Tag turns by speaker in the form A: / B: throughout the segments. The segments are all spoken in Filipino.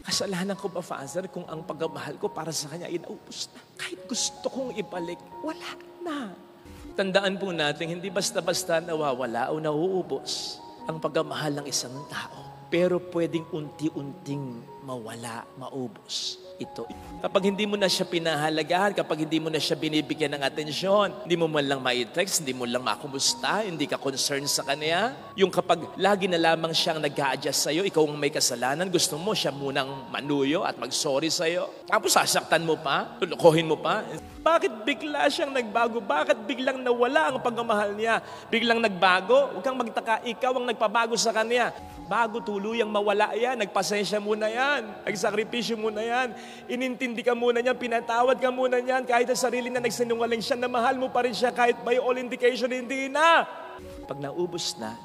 A: Kasalanan ko ba, Father, kung ang pagmamahal ko para sa Kanya ay naubos na? Kahit gusto kong ibalik, wala na. Tandaan po natin, hindi basta-basta nawawala o nauubos ang pagmamahal ng isang tao. Pero pwedeng unti-unting mawala, maubos ito. Kapag hindi mo na siya pinahalagahan, kapag hindi mo na siya binibigyan ng atensyon, hindi mo man lang ma-text, hindi mo lang makumusta, hindi ka concerned sa kanya. Yung kapag lagi na lamang siyang nag-a-adjust sa'yo, ikaw ang may kasalanan, gusto mo siya munang manuyo at mag-sorry sa'yo. Tapos sasaktan mo pa, lulukohin mo pa. Bakit bigla siyang nagbago? Bakit biglang nawala ang pagmamahal niya? Biglang nagbago? Huwag kang magtaka, ikaw ang nagpabago sa kanya. Bago tuluyang mawala yan, nagpasensya muna yan, nagsakripisyo muna yan, inintindi ka muna niyan, pinatawad ka muna niyan, kahit sa sarili na nagsinungaling siya, na mahal mo pa rin siya kahit by all indication, hindi na. Pag naubos na,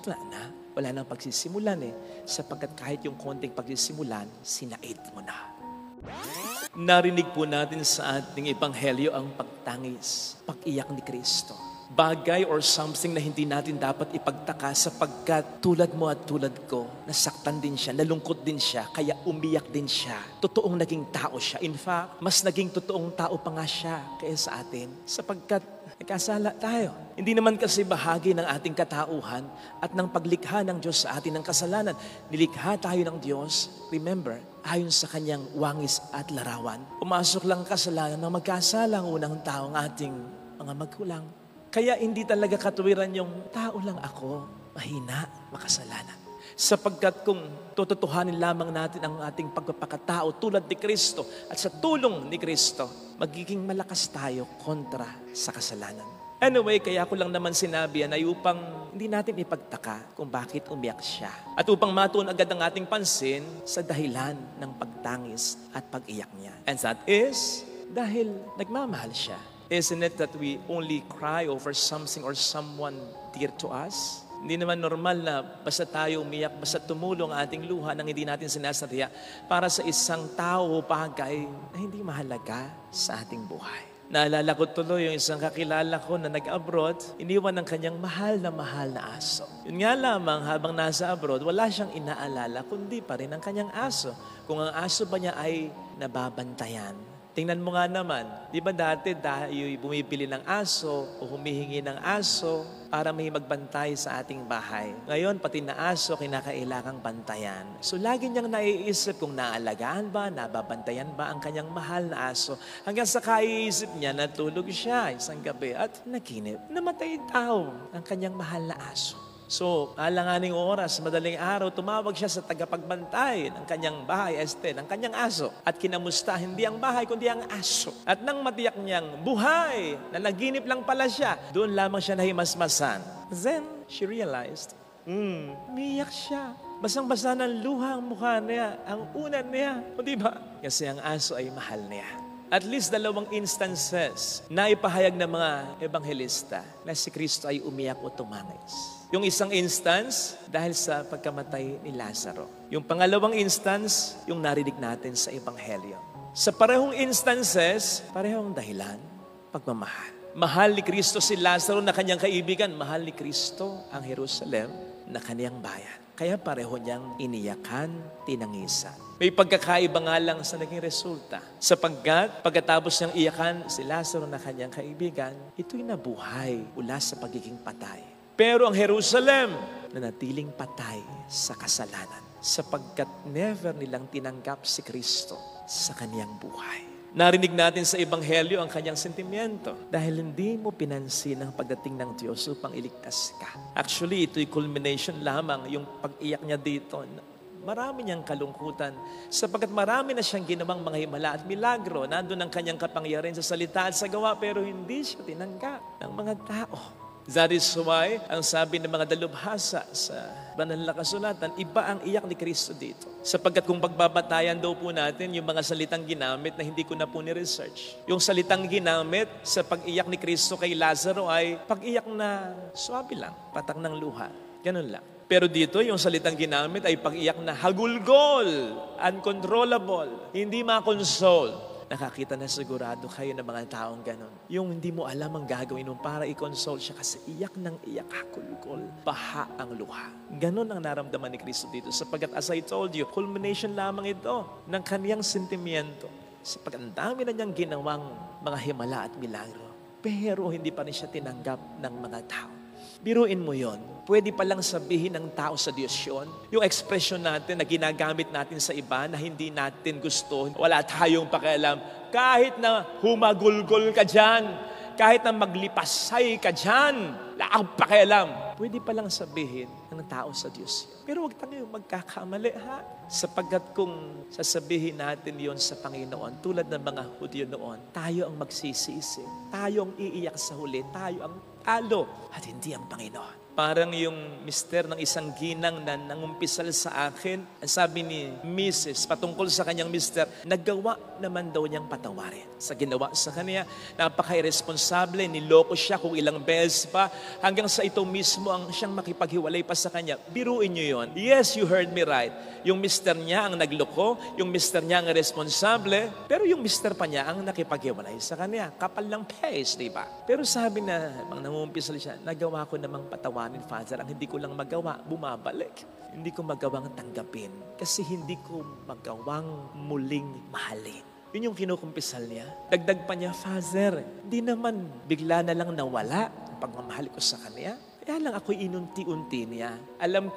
A: wala nang pagsisimulan sapagkat kahit yung konting pagsisimulan, sinait mo na. Narinig po natin sa ating ebanghelyo ang pagtangis, pag-iyak ni Kristo. Bagay or something na hindi natin dapat ipagtaka sapagkat tulad mo at tulad ko, nasaktan din siya, nalungkot din siya, kaya umiyak din siya. Totoong naging tao siya. In fact, mas naging totoong tao pa nga siya kaya sa atin sapagkat nagkasala tayo. Hindi naman kasi bahagi ng ating katauhan at ng paglikha ng Diyos sa atin ng kasalanan. Nilikha tayo ng Diyos, remember, ayon sa kanyang wangis at larawan. Pumasok lang kasalanan na magkasala ang unang tao ng ating mga magulang. Kaya hindi talaga katuwiran yung tao lang ako, mahina, makasalanan. Sapagkat kung tututuhanin lamang natin ang ating pagpapakatao tulad ni Kristo at sa tulong ni Kristo, magiging malakas tayo kontra sa kasalanan. Anyway, kaya ko lang naman sinabi yan ay upang hindi natin ipagtaka kung bakit umiyak siya. At upang matuon agad ang ating pansin sa dahilan ng pagtangis at pag-iyak niya. And that is dahil nagmamahal siya. Isn't it that we only cry over something or someone dear to us? Hindi naman normal na basta tayo umiyak, basta tumulong ang ating luha nang hindi natin sinasadya para sa isang tao o bagay na hindi mahalaga sa ating buhay. Naalala ko tuloy yung isang kakilala ko na nag-abroad, iniwan ng kanyang mahal na aso. Yun nga lamang, habang nasa abroad, wala siyang inaalala kundi pa rin ang kanyang aso. Kung ang aso ba niya ay nababantayan. Tingnan mo nga naman, di ba dati dahil bumibili ng aso o humihingi ng aso para may magbantay sa ating bahay. Ngayon, pati na aso, kinakailangang bantayan. So, lagi niyang naiisip kung naalagaan ba, nababantayan ba ang kanyang mahal na aso. Hanggang sa kaiisip niya, natulog siya isang gabi at naginip. Namatay daw ang kanyang mahal na aso. So, alanganing oras, madaling araw, tumawag siya sa tagapagbantay ng kanyang bahay, ng kanyang aso. At kinamusta, hindi ang bahay, kundi ang aso. At nang matiyak niyang buhay, na naginip lang pala siya, doon lamang siya nahimasmasan. Then, she realized, umiyak siya. Basang-basa ng luha ang mukha niya, ang unan niya. O diba? Kasi ang aso ay mahal niya. At least 2 instances na ipahayag ng mga ebanghelista na si Kristo ay umiyak o tumangis. Yung isang instance, dahil sa pagkamatay ni Lazaro. Yung pangalawang instance, yung narinig natin sa Ebanghelyo. Sa parehong instances, parehong dahilan, pagmamahal. Mahal ni Kristo si Lazaro na kanyang kaibigan. Mahal ni Kristo ang Jerusalem na kanyang bayan. Kaya pareho niyang iniyakan, tinangisan. May pagkakaiba nga lang sa naging resulta. Sapagkat pagkatapos niyang iyakan si Lazaro na kanyang kaibigan, ito'y nabuhay mula sa pagiging patay. Pero ang Jerusalem, nanatiling patay sa kasalanan sapagkat never nilang tinanggap si Kristo sa kaniyang buhay. Narinig natin sa Ebanghelyo ang kanyang sentimiento dahil hindi mo pinansin ang pagdating ng Diyos upang iligtas ka. Actually, ito'y culmination lamang yung pag-iyak niya dito. Marami niyang kalungkutan sapagkat marami na siyang ginawang mga himala at milagro. Nandun ang kanyang kapangyarihan sa salita at sa gawa pero hindi siya tinanggap ng mga tao. That is why, ang sabi ng mga dalubhasa sa banal na kasulatan, iba ang iyak ni Kristo dito. Sapagkat kung pagbabatayan daw po natin yung mga salitang ginamit na hindi ko na po ni-research. Yung salitang ginamit sa pag-iyak ni Kristo kay Lazaro ay pag-iyak na swabe lang, patak ng luha. Ganun lang. Pero dito, yung salitang ginamit ay pag-iyak na hagulgol, uncontrollable, hindi ma-console. Nakakita na sigurado kayo ng mga taong ganon. Yung hindi mo alam ang gagawin mo para i-console siya kasi iyak ng iyak, kulkol, baha ang luha. Ganon ang naramdaman ni Kristo dito sapagkat as I told you, culmination lamang ito ng kaniyang sentimiento. Sapagkat ang dami na niyang ginawang mga himala at milagro. Pero hindi pa rin siya tinanggap ng mga tao. Biruin mo yon. Pwede palang sabihin ng tao sa Diyos yun. Yung expression natin na ginagamit natin sa iba na hindi natin gusto. Wala tayong pakialam. Kahit na humagulgol ka dyan, kahit na maglipasay ka dyan, wala akong pakialam. Pwede palang sabihin ng tao sa Diyos yun. Pero huwag tayong magkakamali, ha? Sapagkat kung sasabihin natin yon sa Panginoon, tulad ng mga Hudyo noon, tayo ang magsisisi. Tayo ang iiyak sa huli. Tayo ang talo at hindi ang Panginoon. Parang yung mister ng isang ginang na nangumpisal sa akin, ang sabi ni Mrs. patungkol sa kanyang mister, nagawa naman daw niyang patawarin. Sa ginawa sa kanya, napaka-irresponsable, niloko siya kung ilang beses pa, hanggang sa ito mismo ang siyang makipaghiwalay pa sa kanya. Biruin niyo yon. Yes, you heard me right. Yung mister niya ang nagloko, yung mister niya ang responsable, pero yung mister pa niya ang nakipaghiwalay sa kanya. Kapal ng face, di ba? Pero sabi na, pang nangumpisal siya, nagawa ko namang patawarin, Father, ang hindi ko lang magawa, bumabalik. Hindi ko magawang tanggapin kasi hindi ko magawang muling mahalin. Yun yung kinukumpisal niya. Dagdag pa niya, Father, hindi naman bigla na lang nawala ang pagmamahal ko sa kanya. Kaya lang ako'y inunti-unti niya. Alam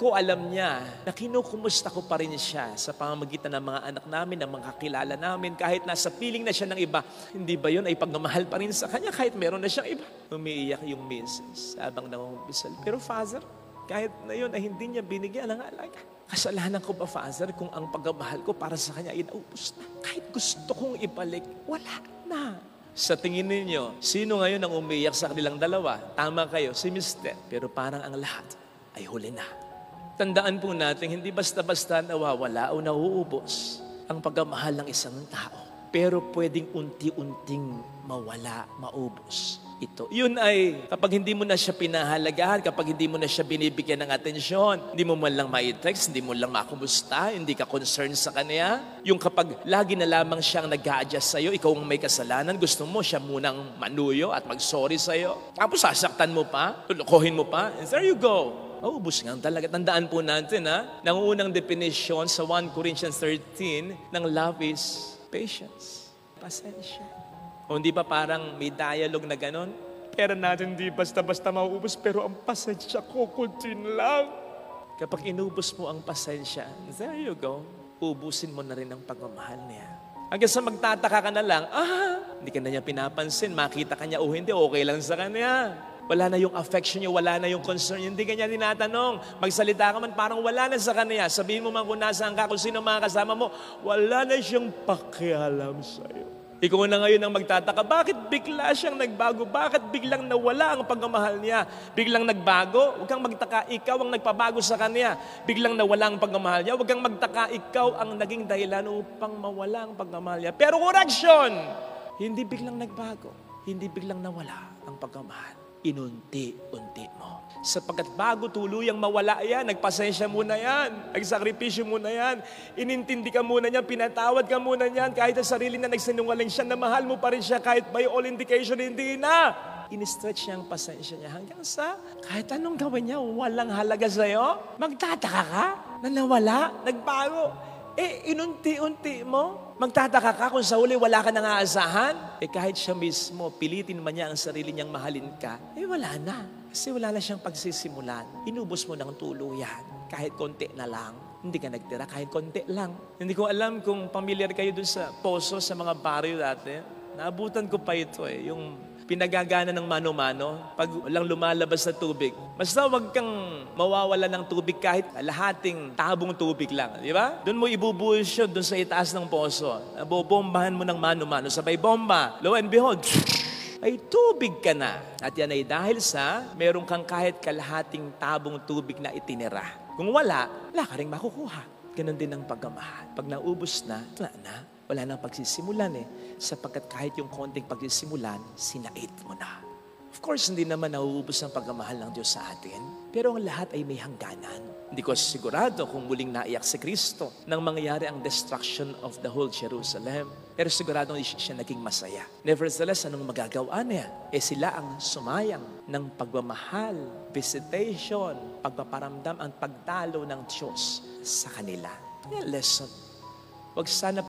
A: niya na kinukumusta ko pa rin siya sa pamamagitan ng mga anak namin, ng mga kakilala namin, kahit nasa piling na siya ng iba. Hindi ba yun ay pagmamahal pa rin sa kanya kahit meron na siyang iba? Umiiyak yung Mrs. habang nangungumbisal. Pero Father, kahit na yun ay hindi niya binigyan ng alaga. Kasalanan ko ba, Father, kung ang pagmamahal ko para sa kanya ay naubos na? Kahit gusto kong ibalik, wala na. Sa tingin ninyo, sino ngayon ang umiyak sa kanilang dalawa? Tama kayo, si Mister. Pero parang ang lahat ay huli na. Tandaan po natin, hindi basta-basta nawawala o nauubos ang pagmamahal ng isang tao. Pero pwedeng unti-unting mawala, maubos ito. Yun ay kapag hindi mo na siya pinahalagahan, kapag hindi mo na siya binibigyan ng atensyon, hindi mo man lang ma-text, hindi mo lang makumusta, hindi ka concerned sa kanya. Yung kapag lagi na lamang siyang nag-a-adjust sa'yo, ikaw ang may kasalanan, gusto mo siya munang manuyo at mag-sorry sa'yo. Tapos sasaktan mo pa, tulukohin mo pa, and there you go. Maubos nga talaga. Tandaan po natin, nangunang definition sa 1 Corinthians 13 ng love is patience. Pasensya. O hindi ba parang may dialogue na ganon? Pera natin hindi basta-basta mauubos, pero ang pasensya ko, kuntin lang. Kapag inubos mo ang pasensya, there you go. Ubusin mo na rin ang pagmamahal niya. Hanggang sa magtataka ka na lang, hindi ka na niya pinapansin, makita ka niya o hindi, okay lang sa kanya. Wala na yung affection niya, wala na yung concern niya, hindi ka niya tinatanong. Magsalita ka man, parang wala na sa kanya. Sabihin mo man kung nasaan ka, kung sino mga kasama mo, wala na siyang pakialam sa'yo. Ikaw na ngayon ang magtataka, bakit bigla siyang nagbago? Bakit biglang nawala ang pagmamahal niya? Biglang nagbago? Huwag kang magtaka, ikaw ang nagpabago sa kanya. Biglang nawala ang pagmamahal niya? Huwag kang magtaka, ikaw ang naging dahilan upang mawala ang pagmamahal niya. Pero correction! Hindi biglang nagbago. Hindi biglang nawala ang pagmamahal. Inunti-unti mo. Sapagkat bago tuluyang mawala yan, nagpasensya muna yan, nagsakripisyo muna yan, inintindi ka muna yan, pinatawad ka muna yan, kahit sa sarili na nagsinungaling siya, na mahal mo pa rin siya, kahit by all indication, hindi na. In-stretch niya ang pasensya niya hanggang sa kahit anong gawin niya, walang halaga sa'yo. Magtataka ka na nawala, nagbago. Inunti-unti mo. Magtataka ka kung sa huli wala ka nang aasahan. Kahit siya mismo, pilitin man niya ang sarili niyang mahalin ka, wala na. Kasi wala na siyang pagsisimulan. Inubos mo ng tuluyan. Kahit konti na lang. Hindi ka nagtira, kahit konti lang. Hindi ko alam kung familiar kayo dun sa poso, sa mga baryo dati. Naabutan ko pa ito yung pinagagana ng mano-mano pag walang lumalabas na tubig. Basta wag kang mawawala ng tubig kahit lahating tabong tubig lang. Di ba? Doon mo ibubuhos yun doon sa itaas ng poso. Bobombahan mo ng mano-mano. Sabay bomba. Lo and behold, ay tubig ka na. At yan ay dahil sa meron kang kahit kalahating tabong tubig na itinira. Kung wala ka rin makukuha. Ganon din ang pagmamahal. Pag naubos na, wala nang pagsisimulan sapagkat kahit yung konting pagsisimulan, sinait mo na. Of course, hindi naman nauubos ang pagmamahal ng Diyos sa atin. Pero ang lahat ay may hangganan. Hindi ko sigurado kung muling naiyak si Kristo nang mangyayari ang destruction of the whole Jerusalem. Pero sigurado siya naging masaya. Nevertheless, anong magagawa niya? Sila ang sumayang ng pagmamahal, visitation, pagpaparamdam, ang pagtalo ng Diyos sa kanila. Yan lesson. Wag sana